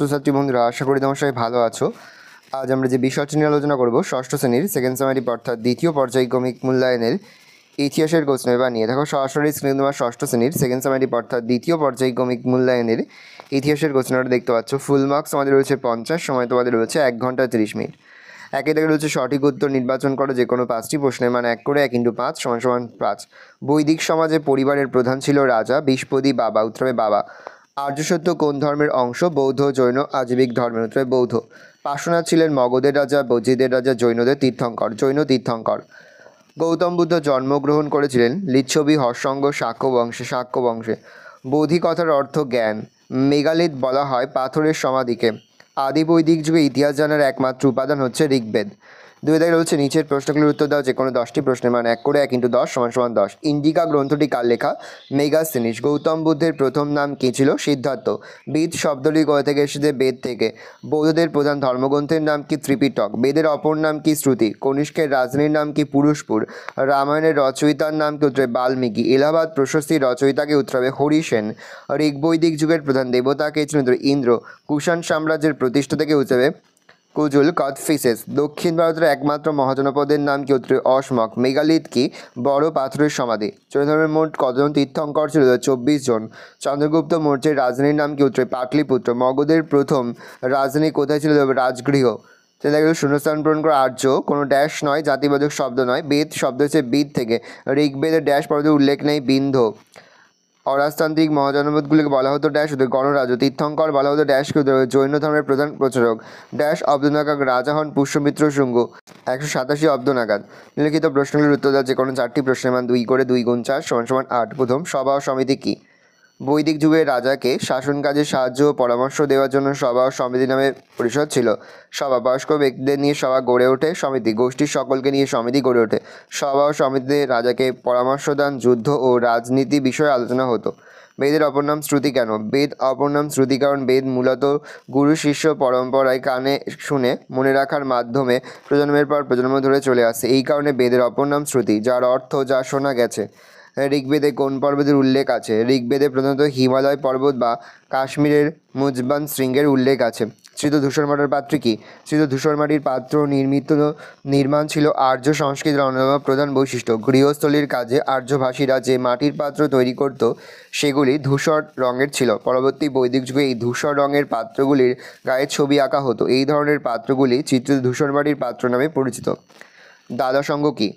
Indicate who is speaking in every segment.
Speaker 1: ছাত্রছাত্রী বন্ধুরা, আশা করি তোমার সবাই ভালো আছো। আজ আমরা যে বিষয়টি নিয়ে আলোচনা করব ষষ্ঠ শ্রেণীর সেকেন্ড সামারিপ অর্থাৎ দ্বিতীয় পর্যায়ক্রমিক মূল্যায়নের ইতিহাসের কোশ্চেন পেপার নিয়ে। দেখো সরাসরি স্ক্রিনে তোমার ষষ্ঠ শ্রেণীর সেকেন্ড সামারিপ অর্থাৎ দ্বিতীয় পর্যায়ক্রমিক মূল্যায়নের ইতিহাসের কোশ্চেনটা দেখতে পাচ্ছ। ফুল মার্কস আমাদের রয়েছে 50, সময় তোমাদের রয়েছে 1 ঘন্টা 30 মিনিট। একে থেকে রয়েছে সঠিক উত্তর নির্বাচন করো যে কোনো 5টি প্রশ্নের মান 1 করে 1 × 5 = 5। বৈদিক সমাজে পরিবারের প্রধান ছিল রাজা, বিশপতি বাবা, উত্তরে বাবা। আর্যসত্য কোন ধর্মের অংশ? বৌদ্ধ, জৈন, আজীবিক ধর্মের, উত্তরে বৌদ্ধ। পার্শ্বনাথ ছিলেন মগধের রাজা, বজ্রীদের রাজা, জৈনদের তীর্থঙ্কর, জৈন তীর্থঙ্কর। গৌতম বুদ্ধ জন্মগ্রহণ করেছিলেন লিচ্ছবি, হর্ষঙ্গ, শাক্য বংশে। বোধি কথার অর্থ জ্ঞান। মেগালিথ বলা হয় পাথরের সমাধিকে। আদি বৈদিক যুগে ইতিহাস জানার একমাত্র উপাদান হচ্ছে ঋগ্বেদ। 2 দাগে রয়েছে নিচের প্রশ্নগুলির উত্তর দাও যে কোনো 10টি প্রশ্নের মান 1 করে 1 × 10 = 10। ইন্ডিকা গ্রন্থটি কার লেখা? মেগাস্থেনিস। গৌতম বুদ্ধের প্রথম নাম কী ছিল? সিদ্ধার্থ। বেদ শব্দটি কোথা থেকে এসেছে? বেদ থেকে। বৌদ্ধদের প্রধান ধর্মগ্রন্থের নাম কি? ত্রিপিটক। বেদের অপর নাম কি? শ্রুতি। কনিষ্কের রাজধানীর নাম কি? পুরুষপুর। রামায়ণের রচয়িতার নাম কি? উত্তরে বাল্মীকি। এলাহাবাদ প্রশস্তির রচয়িতাকে? উত্তরে হরি সেন। ঋগ্বৈদিক যুগের প্রধান দেবতা কে ছিলেন? ইন্দ্র। কুষাণ সাম্রাজ্যের প্রতিষ্ঠাতাকে? উত্তরে কুজুল কদফিসেস। দক্ষিণ ভারতের একমাত্র মহাজনপদের নাম কি? উত্তরে অসমক। মেগালিথ কি? বড় পাথরের সমাধি। জৈন ধর্মের মোট কতজন তীর্থঙ্কর ছিল? 24 জন। চন্দ্রগুপ্ত মৌর্যের রাজধানীর নাম কি? উত্তরে পাটলিপুত্র। মগধের প্রথম রাজধানী কোথায় ছিল? রাজগৃহ। দেখা শূন্যস্থান পূরণ করে আর্য কোনো ড্যাশ নয়, জাতিবাচক শব্দ নয়। বেদ শব্দ হচ্ছে বিদ থেকে। ঋগ্বেদের ড্যাশ পর্বতের উল্লেখ নেই, বিন্ধ। অরাজতান্ত্রিক মহাজনপদগুলিকে বলা হতো ড্যাশ, ওদের গণরাজ্য। তীর্থঙ্কর বলা হতো ড্যাশকে, জৈন ধর্মের প্রধান প্রচারক। ড্যাশ অব্দ নাগাদ রাজা হন পুষ্যমিত্র শুঙ্গ। 187 অব্দ নাগাদ। নিম্নলিখিত প্রশ্নগুলির উত্তর দাও যে কোনো 4টি প্রশ্নের মান 2 করে 2 × 4 = 8। প্রথম, সভা ও সমিতি কি? বৈদিক যুগে রাজাকে শাসন কাজে সাহায্য ও পরামর্শ দেওয়ার জন্য সভা ও সমিতি নামে পরিষদ ছিল। সভা বয়স্ক ব্যক্তিদের নিয়ে সভা গড়ে ওঠে। সমিতি গোষ্ঠীর সকলকে নিয়ে সমিতি গড়ে ওঠে। সভা ও সমিতিতে রাজাকে পরামর্শ দান, যুদ্ধ ও রাজনীতি বিষয়ে আলোচনা হতো। বেদের অপর নাম শ্রুতি কেন? বেদ অপর নাম শ্রুতি কারণ বেদ মূলত গুরু শিষ্য পরম্পরায় কানে শুনে মনে রাখার মাধ্যমে প্রজন্মের পর প্রজন্ম ধরে চলে আসে। এই কারণে বেদের অপর নাম শ্রুতি, যার অর্থ যা শোনা গেছে। ঋগ্বেদে কোন পর্বতের উল্লেখ আছে? ঋগ্বেদে প্রধানত হিমালয় পর্বত বা কাশ্মীরের মুজবান শৃঙ্গের উল্লেখ আছে। স্মৃত ধূসর মাটির পাত্র কি? স্মৃত ধূসর মাটির পাত্র নির্মাণ ছিল আর্য সংস্কৃতির অন্যতম প্রধান বৈশিষ্ট্য। গৃহস্থলীর কাজে আর্যভাষীরা যে মাটির পাত্র তৈরি করত সেগুলি ধূসর রঙের ছিল। পরবর্তী বৈদিক যুগে এই ধূসর রঙের পাত্রগুলির গায়ে ছবি আঁকা হতো। এই ধরনের পাত্রগুলি চিত্রিত ধূসর মাটির পাত্র নামে পরিচিত। দাদা সংঘ কি?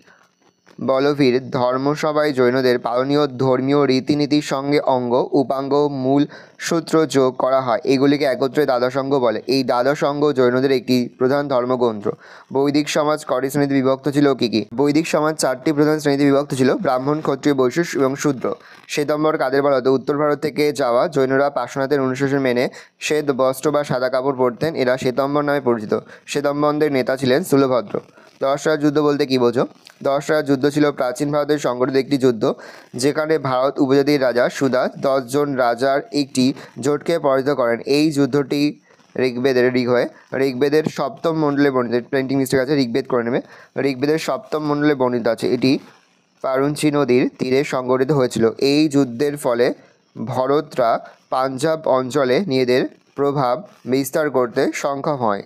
Speaker 1: বলভীর ধর্মসভায় জৈনদের পালনীয় ধর্মীয় রীতিনীতির সঙ্গে অঙ্গ, উপাঙ্গ, মূল সূত্র যোগ করা হয়। এগুলিকে একত্রে দ্বাদশাঙ্গ বলে। এই দ্বাদশাঙ্গ জৈনদের একটি প্রধান ধর্মগ্রন্থ। বৈদিক সমাজ কটি শ্রেণীতে বিভক্ত ছিল? কি কি? বৈদিক সমাজ 4টি প্রধান শ্রেণীতে বিভক্ত ছিল: ব্রাহ্মণ, ক্ষত্রিয়, বৈশ্য এবং শূদ্র। শ্বেতাম্বর কাদের বলা হতো? উত্তর ভারত থেকে যাওয়া জৈনরা পার্শ্বনাথের অনুশাসন মেনে শ্বেত বস্ত্র বা সাদা কাপড় পরতেন। এরা শ্বেতাম্বর নামে পরিচিত। শ্বেতাম্বরদের নেতা ছিলেন স্থূলভদ্র। দশরাজ যুদ্ধ বলতে কী বোঝো? দশরাজ যুদ্ধ ছিল প্রাচীন ভারতের সংগঠিত একটি যুদ্ধ, যেখানে ভারত উপজাতির রাজা সুদা 10 জন রাজার একটি জোটকে পরাজিত করেন। এই যুদ্ধটি ঋগ্বেদের সপ্তম মণ্ডলে বর্ণিত। প্রিন্টিং মিস্টেক আছে, ঋগ্বেদ করে নেবে। ঋগ্বেদের সপ্তম মণ্ডলে বর্ণিত আছে। এটি পারুঞ্চি নদীর তীরে সংগঠিত হয়েছিল। এই যুদ্ধের ফলে ভরতরা পাঞ্জাব অঞ্চলে নিজেদের প্রভাব বিস্তার করতে সক্ষম হয়।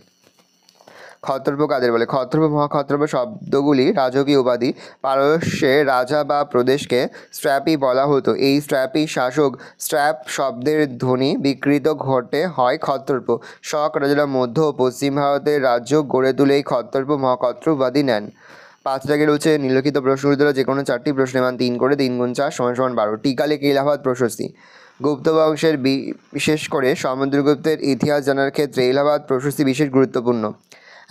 Speaker 1: ক্ষত্রপ কাদের বলে? ক্ষত্রপ, মহাক্ষত্রপ শব্দগুলি রাজকীয় উপাধি। পারস্যে রাজা বা প্রদেশকে স্ট্র্যাপি বলা হতো। এই স্ট্র্যাপি শাসক। স্ট্র্যাপ শব্দের ধ্বনি বিকৃত ঘটে হয় ক্ষত্রপ। শক রাজারা মধ্য ও পশ্চিম ভারতের রাজ্য গড়ে তুলে এই ক্ষত্রপ মহাক্ষত্রপ উপাধি নেন। 5 দাগে রয়েছে নিম্নলিখিত প্রশ্নগুলির যে কোনো 4টি প্রশ্নের মান 3 করে 3 × 4 = 12। টিকা লেখে এলাহাবাদ প্রশস্তি। গুপ্ত বংশের বিশেষ করে সমুদ্রগুপ্তের ইতিহাস জানার ক্ষেত্রে এলাহাবাদ প্রশস্তি বিশেষ গুরুত্বপূর্ণ।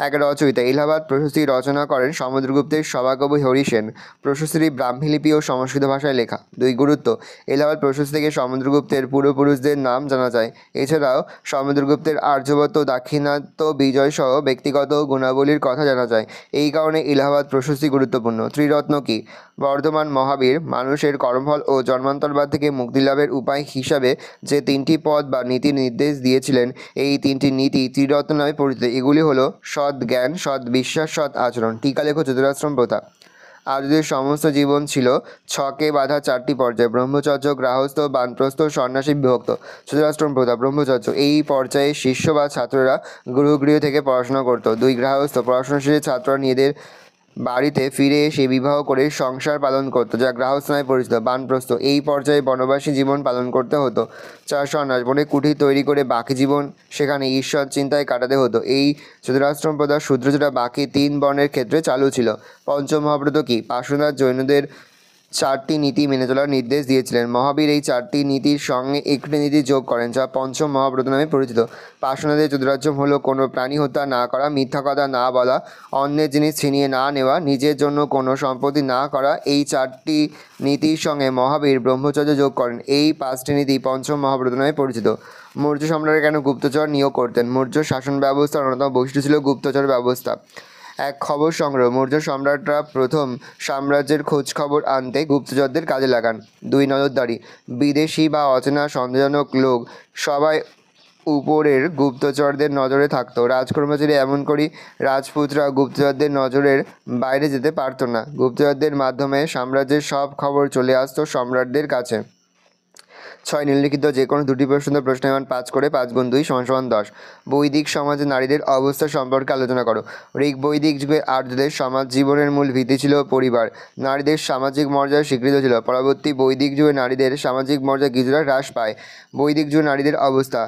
Speaker 1: এক রচয়িতা। এলাহাবাদ প্রশস্তি রচনা করেন সমুদ্রগুপ্তের সভাকবি হরি সেন। প্রশস্তিটি ব্রাহ্মী লিপি ও সংস্কৃত ভাষায় লেখা। 2 গুরুত্ব। এলাহাবাদ প্রশস্তি থেকে সমুদ্রগুপ্তের পূর্বপুরুষদের নাম জানা যায়। এছাড়াও সমুদ্রগুপ্তের আর্যভট্ট, দাক্ষিণাত্য বিজয় সহ ব্যক্তিগত গুণাবলীর কথা জানা যায়। এই কারণে এলাহাবাদ প্রশস্তি গুরুত্বপূর্ণ। ত্রিরত্ন কি? বর্ধমান মহাবীর মানুষের কর্মফল ও জন্মান্তরবাদ থেকে মুক্তিলাভের উপায় হিসাবে যে 3টি পথ বা নীতি নির্দেশ দিয়েছিলেন, এই 3টি নীতি ত্রিরত্ন নামে পরিচিত। এগুলি হলো সৎ জ্ঞান, সৎ বিশ্বাস, সৎ আচরণ। টিকা লেখো চতুরাশ্রম প্রথা। আর্যদের সমস্ত জীবন ছিল ছকে বাঁধা 4টি পর্যায়ে: ব্রহ্মচর্য, গৃহস্থ, বানপ্রস্থ, সন্ন্যাসী বিভক্ত। চতুরাশ্রম প্রথা: ব্রহ্মচর্য। এই পর্যায়ে শিষ্য বা ছাত্ররা গৃহ থেকে পড়াশোনা করত। 2. গৃহস্থ: পড়াশোনা শেষে ছাত্ররা নিজেদের বাড়িতে ফিরে এসে বিবাহ করে সংসার পালন করত, যা গৃহস্থ নামে পরিচিত। বানপ্রস্থ: এই পর্যায়ে বনবাসী জীবন পালন করতে হতো। 4. সন্ন্যাস: বনে কুঠির তৈরি করে বাকি জীবন সেখানে ঈশ্বর চিন্তায় কাটাতে হতো। এই চতুরাশ্রম প্রথার সূত্র যেটা বাকি 3 বর্ণের ক্ষেত্রে চালু ছিল। পঞ্চমহাব্রত কি? পার্শ্বনাথ জৈনদের 4টি নীতি মেনে চলার নির্দেশ দিয়েছিলেন। মহাবীর এই 4টি নীতির সঙ্গে একটি নীতি যোগ করেন, যা পঞ্চম মহাব্রত নামে পরিচিত। পার্শ্বনাথের চতুরাশ্রম হলো কোনো প্রাণী হত্যা না করা, মিথ্যা কথা না বলা, অন্যের জিনিস ছিনিয়ে না নেওয়া, নিজের জন্য কোনো সম্পত্তি না করা। এই 4টি নীতির সঙ্গে মহাবীর ব্রহ্মচর্য যোগ করেন। এই 5টি নীতি পঞ্চম মহাব্রত নামে পরিচিত। মৌর্য সম্রাটের কেন গুপ্তচর নিয়োগ করতেন? মৌর্য শাসন ব্যবস্থার অন্যতম বৈশিষ্ট্য ছিল গুপ্তচর ব্যবস্থা। এক, খবর সংগ্রহ: মৌর্য সম্রাটরা প্রথম সাম্রাজ্যের খোঁজ খবর আনতে গুপ্তচরদের কাজে লাগান। 2. নজরদারি: বিদেশি বা অচেনা সন্দেহজনক লোক সবাই উপরের গুপ্তচরদের নজরে থাকতো। রাজকর্মচারী এমন করি রাজপুতরা গুপ্তচরদের নজরের বাইরে যেতে পারতো না। গুপ্তচরদের মাধ্যমে সাম্রাজ্যের সব খবর চলে আসতো সম্রাটদের কাছে। 6. নিম্নলিখিত যে কোনো 2টি প্রশ্নের মান 5 করে 5 গুণ 2 = 10। বৈদিক সমাজে নারীদের অবস্থা সম্পর্কে আলোচনা করো। ঋগ বৈদিক যুগে আর্যদের সমাজ জীবনের মূল ভিত্তি ছিল পরিবার। নারীদের সামাজিক মর্যাদা স্বীকৃত ছিল। পরবর্তী বৈদিক যুগে নারীদের সামাজিক মর্যাদা কিছুটা হ্রাস পায়। বৈদিক যুগে নারীদের অবস্থা।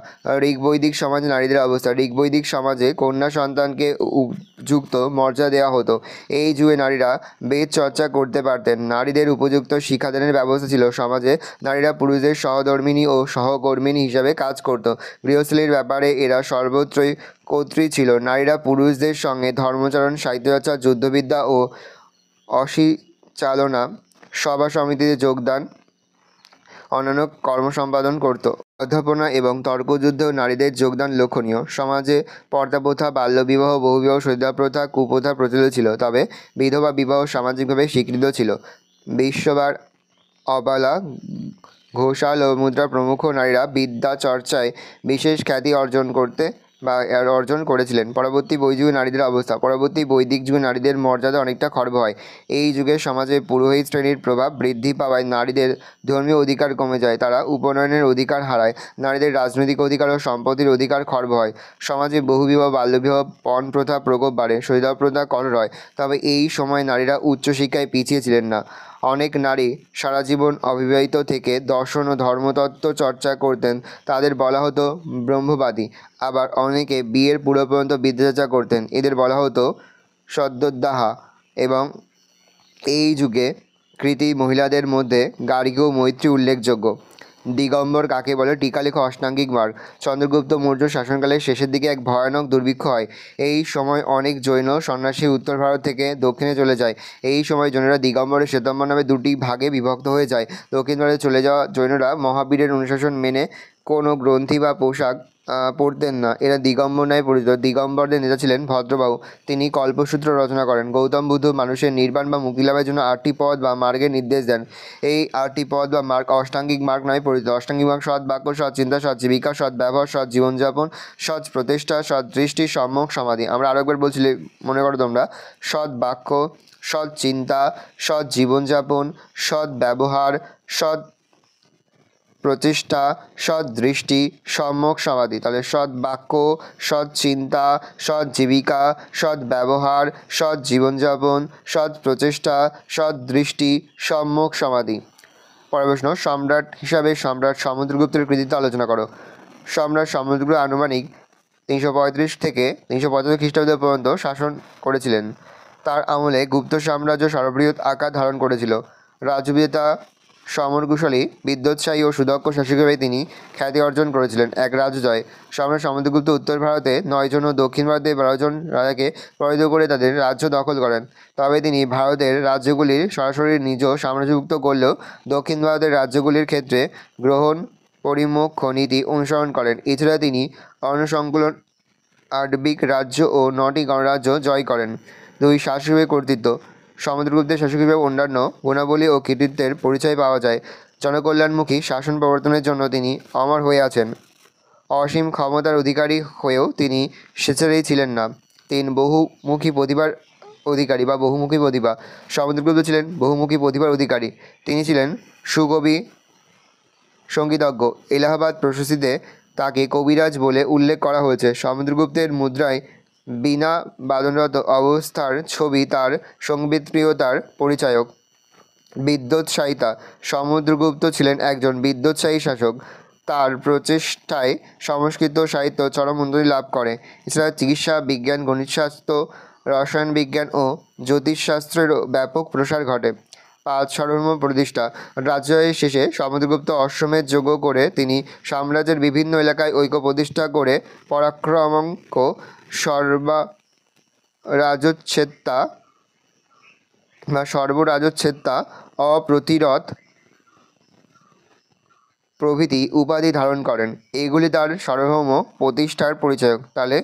Speaker 1: ঋগ বৈদিক সমাজে নারীদের অবস্থা: ঋগ বৈদিক সমাজে কন্যা সন্তানকে উপযুক্ত মর্যাদা দেওয়া হতো। এই যুগে নারীরা বেদ চর্চা করতে পারতেন। নারীদের উপযুক্ত শিক্ষাদানের ব্যবস্থা ছিল। সমাজে নারীরা পুরুষদের সহধর্মিণী ও সহকর্মিণী হিসাবে কাজ করত। গৃহস্থলীর ব্যাপারে এরা সর্বত্রই কর্ত্রী ছিল। নারীরা পুরুষদের সঙ্গে ধর্মচরণ, সাহিত্যচর্চা, যুদ্ধবিদ্যা ও অসিচালনা, সভা সমিতিতে যোগদান, অন্যান্য কর্ম সম্পাদন করত। অধ্যাপনা এবং তর্কযুদ্ধেও নারীদের যোগদান লক্ষণীয়। সমাজে পর্দাপ্রথা, বাল্যবিবাহ, বহুবিবাহ, সতীদাহ প্রথা, কুপ্রথা প্রচলিত ছিল, তবে বিধবা বিবাহ সামাজিকভাবে স্বীকৃত ছিল। বিশ্ববার, অবালা, ঘোষাল ও মুদ্রা প্রমুখ নারীরা বিদ্যা চর্চায় বিশেষ খ্যাতি অর্জন করেছিলেন। পরবর্তী বৈদিক নারীদের অবস্থা। পরবর্তী বৈদিক যুগে নারীদের মর্যাদা অনেকটা খর্ব হয়। এই যুগে সমাজে পুরোহিত শ্রেণীর প্রভাব বৃদ্ধি পাওয়ায় নারীদের ধর্মীয় অধিকার কমে যায়, তারা উপনয়নের অধিকার হারায়। নারীদের রাজনৈতিক অধিকার ও সম্পত্তির অধিকার খর্ব হয়। সমাজে বহুবিবাহ, বাল্যবিবাহ, পণ প্রথা প্রকোপ বাড়ে, সতীদাহ প্রথা কঠোর হয়। তবে এই সময় নারীরা উচ্চশিক্ষায় পিছিয়ে ছিলেন না। অনেক নারী সারা জীবন অবিবাহিত থেকে দর্শন ও ধর্মতত্ত্ব চর্চা করতেন, তাদের বলা হতো ব্রহ্মবাদী। আবার অনেকে বিয়ের পূর্ব পর্যন্ত বিদ্যাচর্চা করতেন, এদের বলা হতো সদ্যোদ্দাহা। এবং এই যুগে কৃতি মহিলাদের মধ্যে গার্গী ও মৈত্রী উল্লেখযোগ্য। দিগম্বর কাকে বলে? টিকা লেখো অষ্টাঙ্গিক মার্গ। চন্দ্রগুপ্ত মৌর্য শাসনকালের শেষের দিকে এক ভয়ানক দুর্ভিক্ষ হয়। এই সময় অনেক জৈন সন্ন্যাসী উত্তর ভারত থেকে দক্ষিণে চলে যায়। এই সময় জৈনরা দিগম্বর ও শ্বেতাম্বর নামে 2টি ভাগে বিভক্ত হয়ে যায়। দক্ষিণ ভারতে চলে যাওয়া জৈনরা মহাবীরের অনুশাসন মেনে কোনো গ্রন্থি বা পোশাক পড়তেন না, এরা দিগম্বর নামে পরিচিত। দিগম্বরদের নেতা ছিলেন ভদ্রবাহু, তিনি কল্পসূত্র রচনা করেন। গৌতম বুদ্ধ মানুষের নির্বাণ বা মুক্তি লাভের জন্য 8টি পথ বা মার্গের নির্দেশ দেন। এই 8টি পথ বা মার্গ অষ্টাঙ্গিক মার্গ নামে পরিচিত। অষ্টাঙ্গিক মার্গ: সৎ বাক্য, সৎ চিন্তা, সৎ জীবিকা, সৎ ব্যবহার, সৎ জীবনযাপন, সৎ প্রতিষ্ঠা, সৎ দৃষ্টি, সম্যক সমাধি। আমরা আরেকবার বলছি, মনে করো তোমরা: সৎ বাক্য, সৎ চিন্তা, সৎ জীবনযাপন, সৎ ব্যবহার, সৎ প্রচেষ্টা, সৎ দৃষ্টি, সম্যক সমাধি। তাহলে সৎ বাক্য, সৎ চিন্তা, সৎ জীবিকা, সৎ ব্যবহার, সৎ জীবনযাপন, সৎ প্রচেষ্টা, সৎ দৃষ্টি, সম্যক সমাধি। পরের প্রশ্ন: সম্রাট হিসাবে সম্রাট সমুদ্রগুপ্তের কৃতিত্ব আলোচনা করো। সম্রাট সমুদ্রগুপ্ত আনুমানিক 335 থেকে 375 খ্রিস্টাব্দ পর্যন্ত শাসন করেছিলেন। তার আমলে গুপ্ত সাম্রাজ্য সর্ববৃহৎ আকার ধারণ করেছিল। রাজবিজেতা, সমরকুশলী, বিদ্যোৎসাহী ও সুদক্ষ শাসক হিসেবে তিনি খ্যাতি অর্জন করেছিলেন। এক রাজ্যজয়: সম্রাট সমুদ্রগুপ্ত উত্তর ভারতে 9 জন ও দক্ষিণ ভারতে 12 জন রাজাকে পরাজিত করে তাদের রাজ্য দখল করেন। তবে তিনি ভারতের রাজ্যগুলির সরাসরি নিজ সাম্রাজ্যভুক্ত করলেও দক্ষিণ ভারতের রাজ্যগুলির ক্ষেত্রে গ্রহণ পরিমোক্ষ নীতি অনুসরণ করেন। এছাড়া তিনি অর্ণসংকুলন, আডবিক রাজ্য ও 9টি গণরাজ্য জয় করেন। 2. শাসক হিসেবে কর্তৃত্ব: সমুদ্রগুপ্তের শাসক হিসেবে অন্যান্য গুণাবলী ও কৃতিত্বের পরিচয় পাওয়া যায়। জনকল্যাণমুখী শাসন প্রবর্তনের জন্য তিনি অমর হয়ে আছেন। অসীম ক্ষমতার অধিকারী হয়েও তিনি স্বেচ্ছাচারী ছিলেন না। 3. বহুমুখী প্রতিভার অধিকারী বা বহুমুখী প্রতিভা। সমুদ্রগুপ্ত ছিলেন বহুমুখী প্রতিভার অধিকারী। তিনি ছিলেন সুকবি, সঙ্গীতজ্ঞ। এলাহাবাদ প্রশস্তিতে তাকে কবিরাজ বলে উল্লেখ করা হয়েছে। সমুদ্রগুপ্তের মুদ্রায় বীণা বাদনরত অবস্থার ছবি তার সঙ্গীতপ্রিয়তার পরিচায়ক। বিদ্যোৎসাহিতা। সমুদ্রগুপ্ত ছিলেন একজন বিদ্যোৎসাহী শাসক। তার প্রচেষ্টায় সংস্কৃত সাহিত্য চরম উন্নতি লাভ করে। এছাড়া চিকিৎসা বিজ্ঞান, গণিতশাস্ত্র, রসায়ন বিজ্ঞান ও জ্যোতিষশাস্ত্রেরও ব্যাপক প্রসার ঘটে। 5. সার্বভৌম প্রতিষ্ঠা। রাজজয়ের শেষে সমুদ্রগুপ্ত অশ্বমেধ যজ্ঞ করে তিনি সাম্রাজ্যের বিভিন্ন এলাকায় ঐক্য প্রতিষ্ঠা করে পরাক্রমঙ্ক সর্বরাজচ্ছেত্তা অপ্রতিরোধ প্রভৃতি উপাধি ধারণ করেন। এগুলি তার সার্বভৌম প্রতিষ্ঠার পরিচায়ক। তাহলে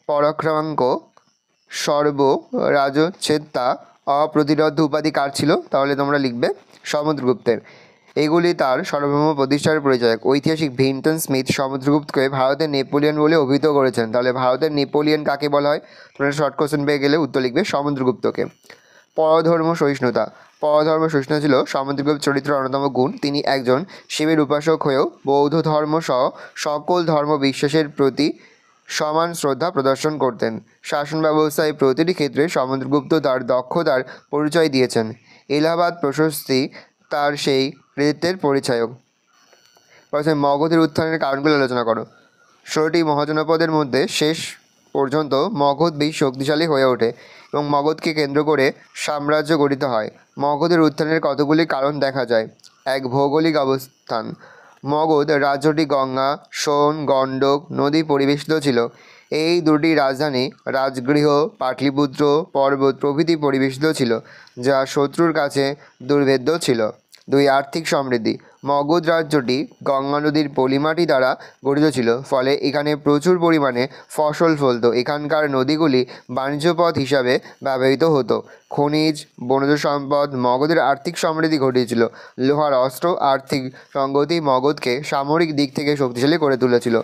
Speaker 1: পরাক্রমাঙ্ক, সর্বরাজচ্ছেত্তা, অপ্রতিরোধ উপাধি কার ছিল? তাহলে তোমরা লিখবে সমুদ্রগুপ্তের। এগুলি তার সার্বভৌম প্রতিষ্ঠার পরিচায়ক। ঐতিহাসিক ভিন্টন স্মিথ সমুদ্রগুপ্তকে ভারতের নেপোলিয়ন বলে অভিহিত করেছেন। তাহলে ভারতের নেপোলিয়ন কাকে বলা হয়? তোমরা শর্ট কোশ্চেন পেয়ে গেলে উত্তর লিখবে সমুদ্রগুপ্তকে। পরধর্ম সহিষ্ণুতা। পরধর্ম সহিষ্ণুতা ছিল সমুদ্রগুপ্ত চরিত্রের অন্যতম গুণ। তিনি একজন শিবের উপাসক হয়েও বৌদ্ধ ধর্ম সহ সকল ধর্ম বিশ্বাসের প্রতি সমান শ্রদ্ধা প্রদর্শন করতেন। শাসন ব্যবস্থায় প্রতিটি ক্ষেত্রে সমুদ্রগুপ্ত তার দক্ষতার পরিচয় দিয়েছেন। এলাহাবাদ প্রশস্তি তার সেই কৃতিত্বের পরিচায়ক। প্রথমে মগধের উত্থানের কারণগুলো আলোচনা করো। 16টি মহাজনপদের মধ্যে শেষ পর্যন্ত মগধ বেশ শক্তিশালী হয়ে ওঠে এবং মগধকে কেন্দ্র করে সাম্রাজ্য গঠিত হয়। মগধের উত্থানের কতগুলি কারণ দেখা যায়। 1. ভৌগোলিক অবস্থান। মগধ রাজ্যটি গঙ্গা, সোন, গণ্ডক নদী পরিবেষ্টিত ছিল। এই দুটি রাজধানী রাজগৃহ, পাটলিপুত্র, পর্বত প্রভৃতি পরিবেষ্টিত ছিল, যা শত্রুর কাছে দুর্ভেদ্য ছিল। 2. আর্থিক সমৃদ্ধি। মগধ রাজ্যটি গঙ্গা নদীর পলিমাটি দ্বারা গঠিত ছিল, ফলে এখানে প্রচুর পরিমাণে ফসল ফলত। এখানকার নদীগুলি বাণিজ্য পথ হিসাবে ব্যবহৃত হতো। খনিজ, বনজ সম্পদ মগধের আর্থিক সমৃদ্ধি ঘটিয়েছিল। লোহার অস্ত্র, আর্থিক সংগতি মগধকে সামরিক দিক থেকে শক্তিশালী করে তুলেছিল।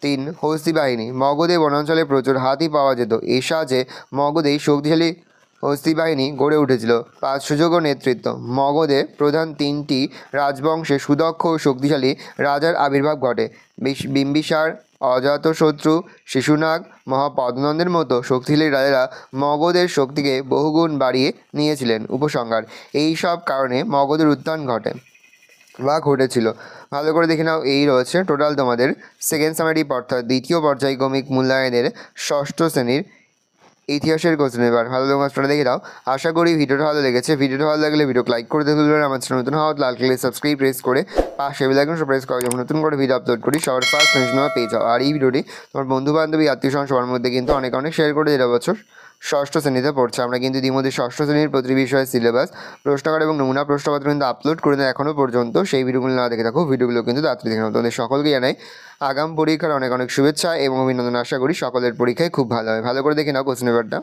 Speaker 1: 3. হস্তি বাহিনী। মগধে বনাঞ্চলে প্রচুর হাতি পাওয়া যেত। এর সাহায্যে মগধে শক্তিশালী হস্তি বাহিনী গড়ে উঠেছিল। 5. সুযোগ ও নেতৃত্ব। মগধে প্রধান 3টি রাজবংশে সুদক্ষ ও শক্তিশালী রাজার আবির্ভাব ঘটে। বিম্বিসার, অজাতশত্রু, শিশুনাগ, মহাপদ্মনন্দের মতো শক্তিশালী রাজারা মগধের শক্তিকে বহুগুণ বাড়িয়ে নিয়েছিলেন। উপসংহার। এই সব কারণে মগধের উত্থান ঘটেছিল। ভালো করে দেখে নাও। এই রয়েছে টোটাল তোমাদের সেকেন্ড সামারি অর্থাৎ দ্বিতীয় পর্যায়ক্রমিক মূল্যায়নের ষষ্ঠ শ্রেণীর ইতিহাসের কোশ্চেন। এবার ভালো মাস্টারটা দেখে দাও। আশা করি ভিডিওটা ভালো লেগেছে। ভিডিওটা ভালো লাগলে ভিডিও লাইক করে দিতে ভুলবেন। আমার চ্যানেল নতুন হওয়া লাল কালারের সাবস্ক্রাইব প্রেস করে পাশে বেল আইকনটা প্রেস করে যখন নতুন করে ভিডিও আপলোড করি সবার ফার্স্ট নোটিফিকেশন পেয়ে যাও। আর এই ভিডিওটি তোমার বন্ধু বান্ধবী আত্মীয় স্বজন সবার মধ্যে কিন্তু অনেক শেয়ার করে যেটা বছর ষষ্ঠ শ্রেণীতে পড়ছে। আমরা কিন্তু ইতিমধ্যে ষষ্ঠ শ্রেণীর প্রতি বিষয়ের সিলেবাস, প্রশ্নকার এবং নমুনা প্রশ্নপত্র কিন্তু আপলোড করে দেয় এখনও পর্যন্ত। সেই ভিডিওগুলো না দেখে থাকো, ভিডিওগুলো কিন্তু তাড়াতাড়ি দেখে নাও। তোমাদের সকলকে জানাই আগাম পরীক্ষার অনেক শুভেচ্ছা এবং অভিনন্দন। আশা করি সকলের পরীক্ষায় খুব ভালো হয়। ভালো করে দেখে নাও কোশ্চেন পেপারটা।